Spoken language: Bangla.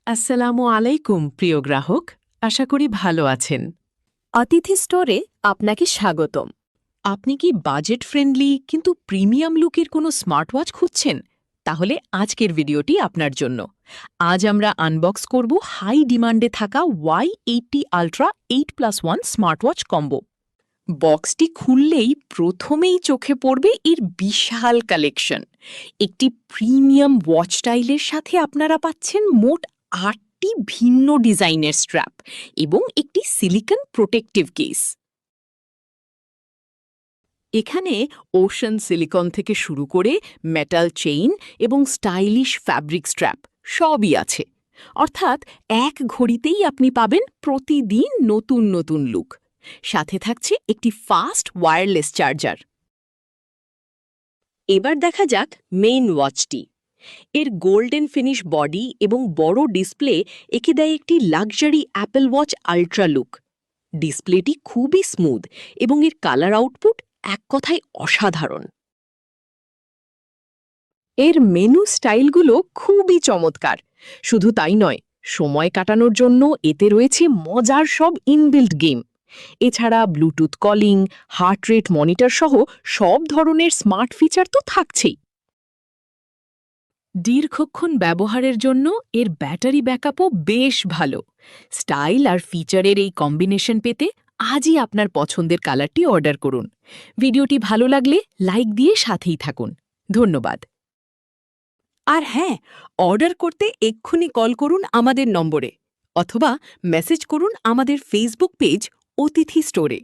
আসসালামু আলাইকুম প্রিয় গ্রাহক, আশা করি ভালো আছেন। অতিথি স্টোরে আপনাকে স্বাগতম। আপনি কি বাজেট ফ্রেন্ডলি কিন্তু প্রিমিয়াম লুকের কোনো স্মার্টওয়াচ খুঁজছেন? তাহলে আজকের ভিডিওটি আপনার জন্য। আজ আমরা আনবক্স করব হাই ডিমান্ডে থাকা Y80 আল্ট্রা 8+1 স্মার্টওয়াচ কম্বো। বক্সটি খুললেই প্রথমেই চোখে পড়বে এর বিশাল কালেকশন। একটি প্রিমিয়াম ওয়াচ স্টাইলের সাথে আপনারা পাচ্ছেন মোট ৮টি ভিন্ন ডিজাইনের স্ট্র্যাপ এবং একটি সিলিকন প্রোটেক্টিভ কেস। এখানে ওশান সিলিকন থেকে শুরু করে মেটাল চেইন এবং স্টাইলিশ ফ্যাব্রিক স্ট্র্যাপ সবই আছে। অর্থাৎ এক ঘড়িতেই আপনি পাবেন প্রতিদিন নতুন নতুন লুক। সাথে থাকছে একটি ফাস্ট ওয়্যারলেস চার্জার। এবার দেখা যাক মেইন ওয়াচটি। এর গোল্ডেন ফিনিশ বডি এবং বড় ডিসপ্লে একে দেয় একটি luxury Apple Watch Ultra look. ডিসপ্লেটি খুবই স্মুথ এবং এর কালার আউটপুট এক কথায় অসাধারণ। এর মেনু স্টাইলগুলো খুবই চমৎকার। শুধু তাই নয়, সময় কাটানোর জন্য এতে রয়েছে মজার সব ইনবিল্ট গেম। এছাড়া Bluetooth calling, heart rate monitor সহ সব ধরনের স্মার্ট ফিচার তো থাকছেই। দীর্ঘক্ষণ ব্যবহারের জন্য এর ব্যাটারি ব্যাকআপও বেশ ভালো। স্টাইল আর ফিচারের এই কম্বিনেশন পেতে আজই আপনার পছন্দের কালারটি অর্ডার করুন। ভিডিওটি ভালো লাগলে লাইক দিয়ে সাথেই থাকুন। ধন্যবাদ। আর হ্যাঁ, অর্ডার করতে এক্ষুনি কল করুন আমাদের নম্বরে অথবা মেসেজ করুন আমাদের ফেসবুক পেজ অতিথি স্টোরে।